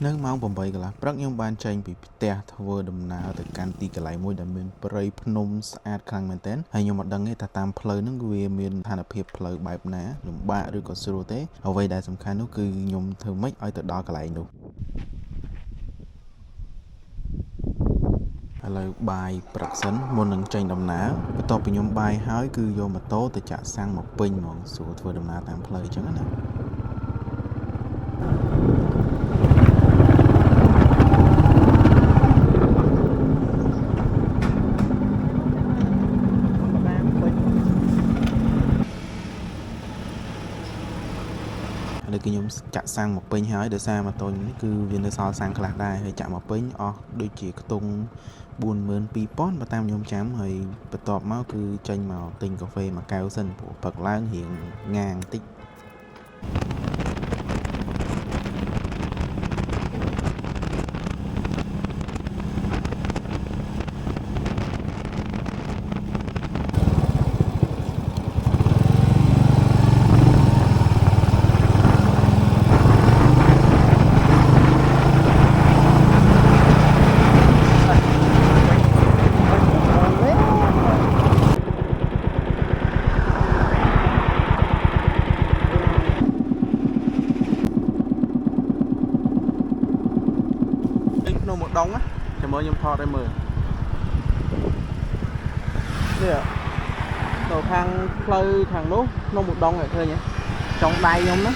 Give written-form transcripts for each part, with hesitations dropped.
នៅម៉ោង 8 កន្លះព្រឹកខ្ញុំបានចេញពីផ្ទះធ្វើដំណើរទៅកាន់ទីកន្លែងមួយដែលមានព្រៃភ្នំស្អាតខ្លាំងមែនទែនហើយខ្ញុំអត់ដឹងទេថាតាមផ្លូវហ្នឹងវាមានស្ថានភាពផ្លូវបែបណាលំបាកឬក៏ស្រួលទេអ្វីដែលសំខាន់នោះគឺខ្ញុំធ្វើម៉េចឲ្យទៅដល់កន្លែងនោះឥឡូវបាយព្រឹកសិនមុននឹងចេញដំណើរបន្ទាប់ពីខ្ញុំបាយហើយគឺយកម៉ូតូទៅចាក់សាំងមកពេញហ្មងស្រួលធ្វើដំណើរតាមផ្លូវអញ្ចឹងណាឥឡូវគឺខ្ញុំចាក់សាំងមកពេញហើយដោយសារម៉ូតូនេះគឺវានៅសល់សាំងខ្លះដែរហើយចាក់មកពេញអស់ដូចជាខ្ទង់ 42,000 បើតាមខ្ញុំចាំហើយបន្ទាប់មកគឺចេញមកទិញកាហ្វេមួយកែវសិនព្រោះព្រឹកឡើងរៀងងាងតិចនោះមកដងចាំមើលខ្ញុំថតឲ្យមើលនេះទៅខាងផ្លូវខាងនោះក្នុងមកដងឃើញទេចុងដៃខ្ញុំណា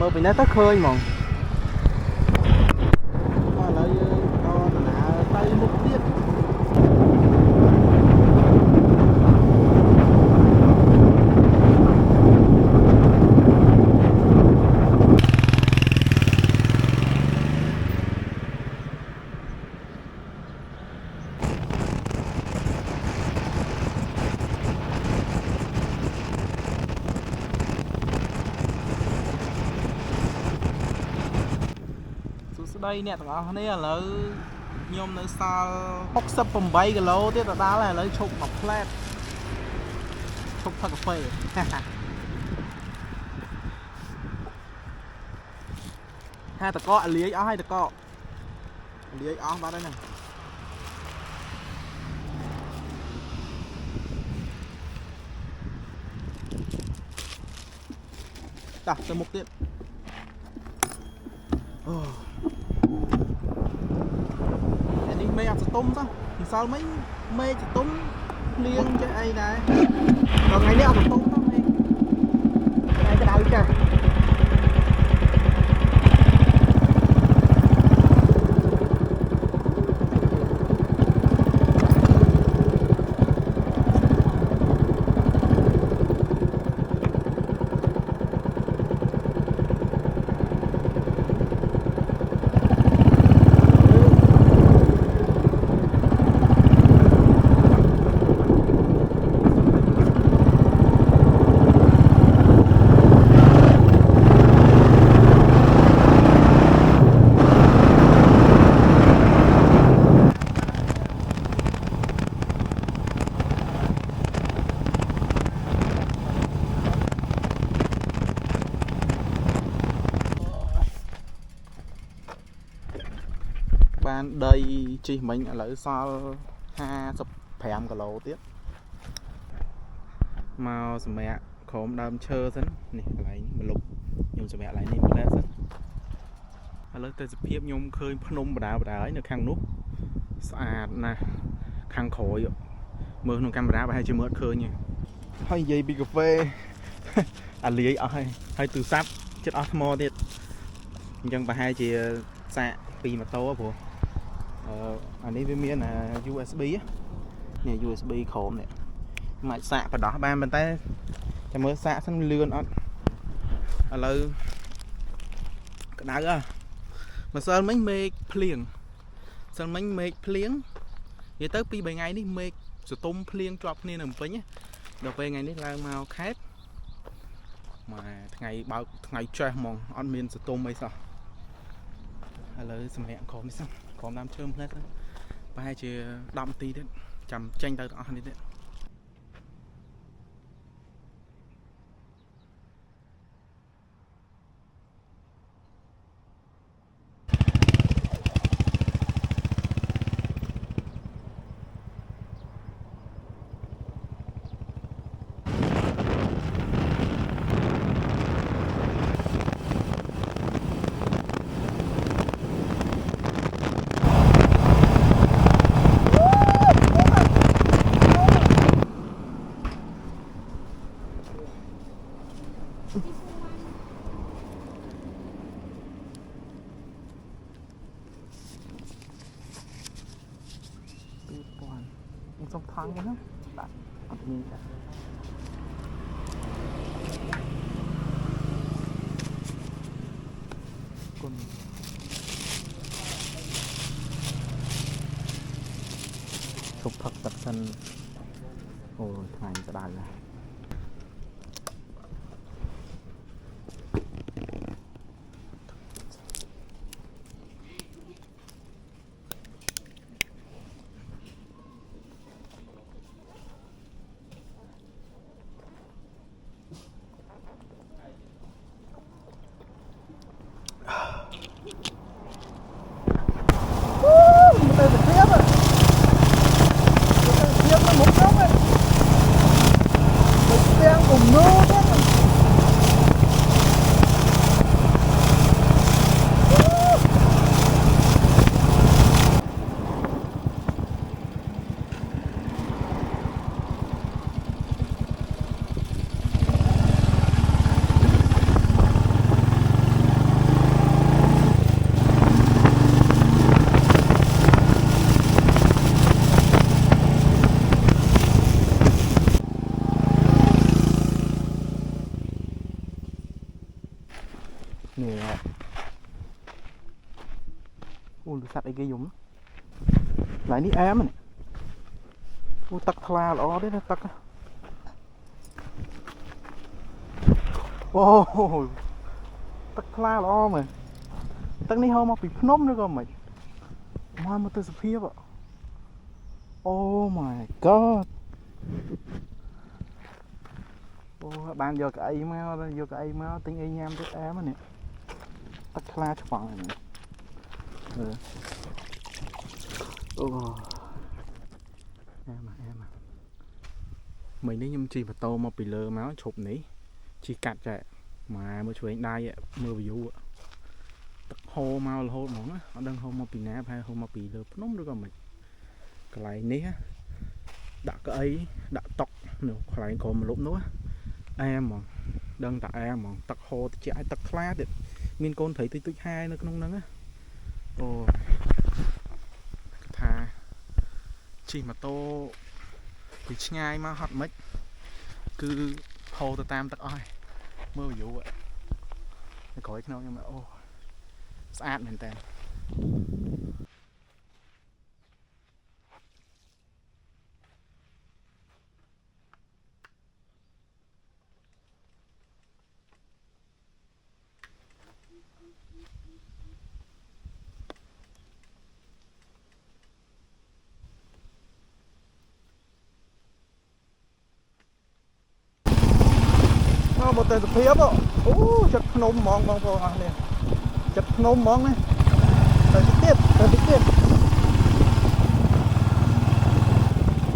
មើលពីនេះទៅឃើញហ្មងឥឡូវយើងតដំណើរទៅមុខទៀតស្ដីអ្នកទាំងអស់គ្នាឥឡូវខ្ញុំនៅសល់68គីឡូទៀតទៅដល់ហើយឥឡូវឈប់មកផ្លែតឈប់ផឹកកាហ្វេហាតកកលាយអស់ហើយតកកលាយអស់បាត់ហើយហ្នឹងតោះទៅមុខទៀតអូនេះមេអត់ស្ទុំសោះម្សិលមិញមេស្ទុំភ្លៀងចេះអីដែរដល់ថ្ងៃនេះអត់ស្ទុំសោះឯងក្តៅចាស់បានដីជិះមិញឥឡូវសល់55គីឡូទៀតមកសម្រាប់ក្រុមដើមឈើសិននេះកន្លែងនេះមកលុបខ្ញុំសម្រាប់កន្លែងនេះផ្លែសិនឥឡូវទៅសភាពខ្ញុំឃើញភ្នំបដាហើយនៅខាងនោះស្អាតណាស់ខាងក្រោយមើលក្នុងកាមេរ៉ាប្រហែលជាមើលអត់ឃើញទេហើយនិយាយពីកាហ្វេអាលាយអស់ហើយទូរស័ព្ទចិត្តអស់ថ្មទៀតអញ្ចឹងប្រហែលជាសាកពីម៉ូតូព្រោះអានេះវាមាន USB នេះ USB ក្រោមនេះមិនសាកបដោះបានប៉ុន្តែចាំមើលសាកសិនលឿនអត់ឥឡូវក្តៅម្សិលមិញមេឃភ្លៀងម្សិលមិញមេឃភ្លៀងនិយាយទៅ2-3ថ្ងៃនេះមេឃស្ទុំភ្លៀងជាប់គ្នានៅភ្នំពេញដល់ពេលថ្ងៃនេះឡើងមកខេត្តមកថ្ងៃបើកថ្ងៃចេះហ្មងអត់មានស្ទុំអីសោះឥឡូវសម្រាប់ក្រុមនេះសិនក្រុមដើមឈើផ្លែសិនប្រហែលជា10នាទីទៀតចាំចេញទៅទាំងអស់នេះទៀត ឥ trong thang cái đó đặt như thế còn chụp thật tập sân ôi thành cái đài này nè ui sạch ấy ghê dùng lại ní ém này ui tắc thla lõ đấy nó tắc ôi tắc thla lõ mà tắc ní hôm mà bị phnom nữa cơ mày mà từ sập phía vậy oh my god bạn vô cái máu tính y nham tới ém này tắc thla cho bạn này em à mình đấy nhâm chi mà tô mà bị lơ máu chụp ní chỉ cắt chạy mà mới chuối đai mưa view hô mau là hô mỏng á ở đang hô mà bị nát hay hô mà bị lơ nóng được còn mình cái này ní đã cái ấy đã tóc nữa cái này còn một lúc nữa em mà đang tại em mà tắc hô chạy tắc khá được mình con thấy tôi hai nó không nắng á ồ thà chỉ mà tô thì ngay mà hot mấy cứ hồ từ tam tắc oi mưa dữ vậy có cái nào nhưng mà ô sát mình tên một tên phía bộ chật nôm mong mong vô nè chật nôm mong này tới tiếp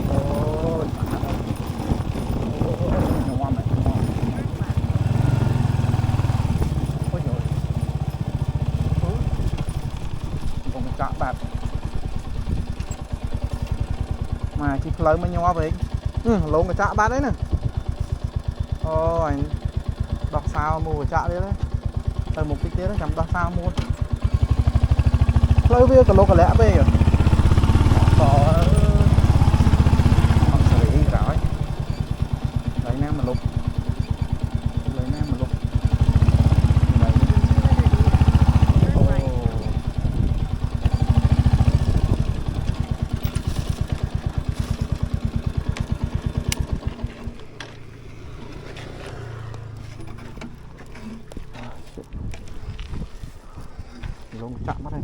ôi ngon này ôi nhồi còn một cạ bạc mà chỉ lấy mới nho vậy lộn cái cạ bạc đấy nè ôi đọc sao mua chợ đi đấy từ một cái kia đó chấm đọc sao mua lấy việc cả lô cả lẽ về rồi có xử lý rồi lấy nam mà lục luôn chạm mắt này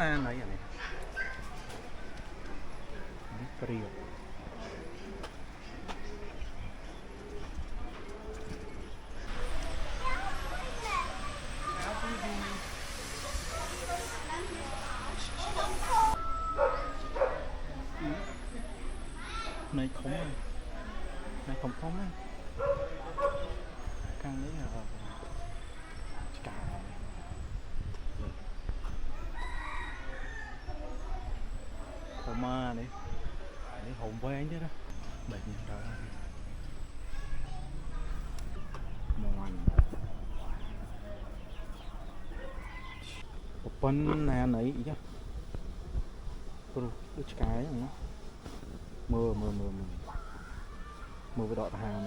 nè này này Rio này không này không á căn đấy là cả không mà đấy để hồn với anh chứ đó bệnh đó ngoan một bên nè nấy chứ tôi cái nữa mưa với đọt hàng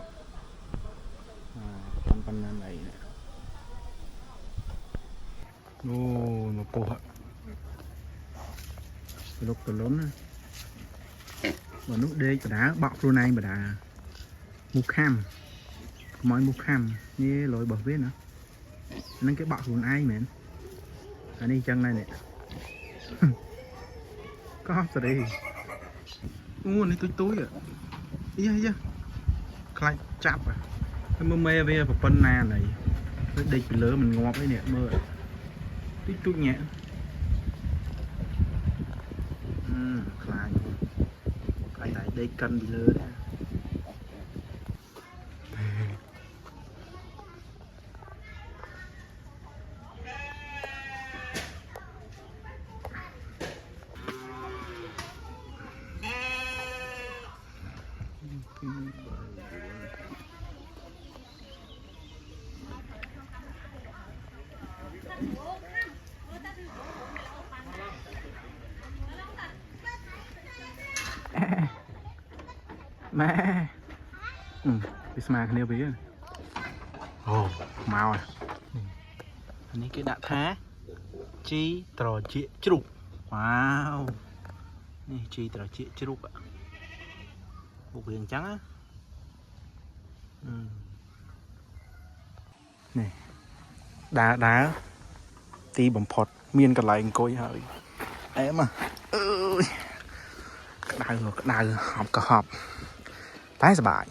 con này nè nó cô hả lúc từ lớn mà lúc đây đã bọc luôn này mà đã mục kham mọi mục kham như lối bờ viết nữa nên cái bọc luôn ai mến anh đi chân này nè có hấp rồi đi nguồn đi túi à ý khai chạp à cái mê về một phần nà này cái địch lớn mình ngọt đấy nè mơ túi nhẹ khai tại đây cần bị lớn đấy mẹ bị mà cái điều bí màu à anh ấy cái đạn thá chi trò chuyện chụp wow này chi trò chuyện chụp ạ bộ viền trắng á này đá tí bấm phọt miên cả lại coi hỡi em à đào họp cả họp tái sờ bài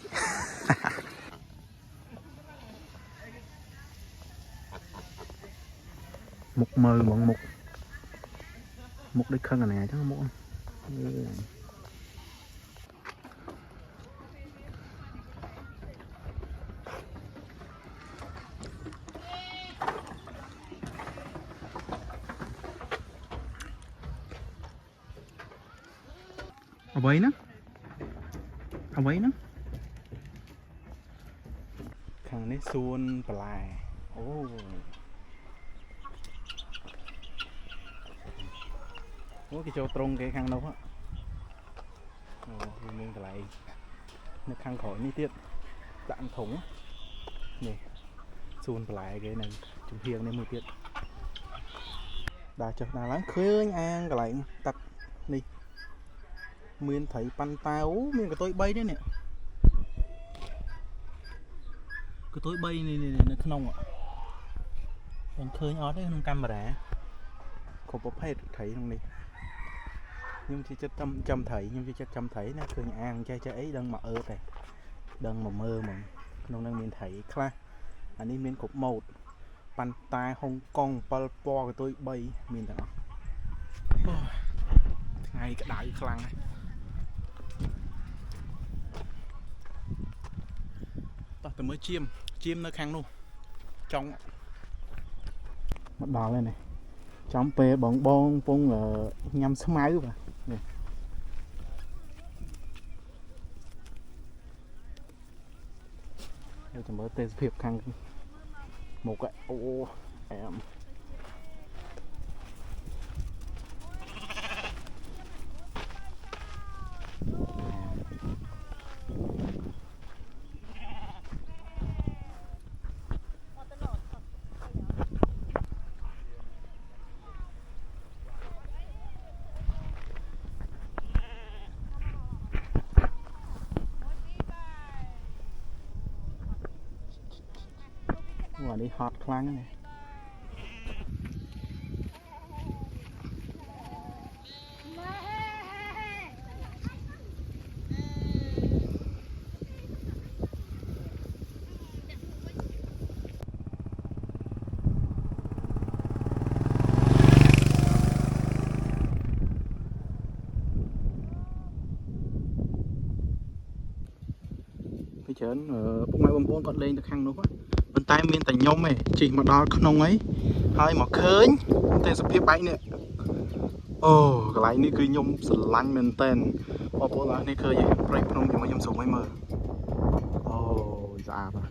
mục mờ mộng mục đi khăn này chắc không mụcเอาไว้นะข้างนี้โซนปลายโอ้cái chỗ tรงcái khang đâu á mình lại nó khang khỏi ní tiết đạn thủng nè xuôn lại cái này chúng hiền nên 1 tiết đã chợt là láng khơi an cái lại tập đi miền thấy pan táo miền cái tôi bay đấy nè cái tôi bay này nó không ạ còn khơi ó đấy không camera không có hết thấy không đi nhưng chỉ cho chăm thấy nhưng chỉ chăm thấy nó khơi an chơi ấy đang mà này đang mà mơ mà nông đang miền thấy kha anh đi miền cục một pan tai Hong Kong po cái tôi bay miền đó ngay cái đại khăn này tôi mới chim nó khăn luôn trong một đò lên này trong pe bong bông là nhâm số máy luôn nè tôi mới tên phiệp khăn một cái em đi hot ខ្លាំង này ពីច្រើនពុកម៉ែបងប្អូនគាត់លេងទៅខាងនោះប៉ុន្តែមានតែខ្ញុំឯងជិះមកដល់ក្នុងអីហើយមកឃើញទេសភាពបែបនេះអូកន្លែងនេះគឺខ្ញុំស្រឡាញ់មែនតើបងប្អូនអរនេះឃើញព្រៃភ្នំជាមួយខ្ញុំសូមឲ្យមើលអូស្អាតបាទ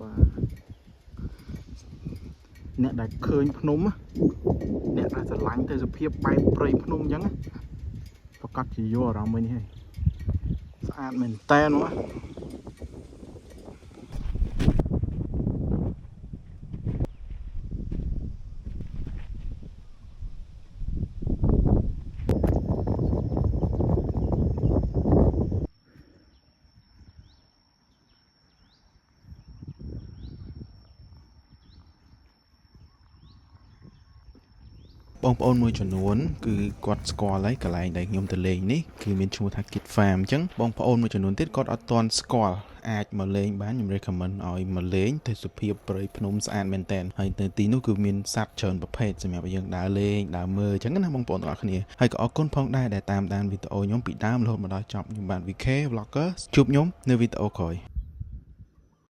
បាទអ្នកដែលឃើញភ្នំអ្នកដែលស្រឡាញ់ទេសភាពបែបព្រៃភ្នំអញ្ចឹងប្រកាសជាយកអារម្មណ៍វិញហើយស្អាតមែនតើណាបងប្អូនមួយចំនួនគឺគាត់ស្គាល់ហើយកន្លែងដែលខ្ញុំទៅលេងនេះគឺមានឈ្មោះថា Kid Farm អញ្ចឹងបងប្អូនមួយចំនួនទៀតគាត់អត់ទាន់ស្គាល់អាចមកលេងបានខ្ញុំ recommend ឲ្យមកលេងទេសភាពព្រៃភ្នំស្អាតមែនតើហើយនៅទីនោះគឺមានសត្វច្រើនប្រភេទសម្រាប់ឲ្យយើងដើរលេងដើរមើលអញ្ចឹងណាបងប្អូនទាំងអស់គ្នាហើយក៏អរគុណផងដែរដែលតាមដានវីដេអូខ្ញុំពីដើមរហូតមកដល់ចប់ខ្ញុំបាទ VK Vlogger ជួបខ្ញុំនៅវីដេអូក្រោយ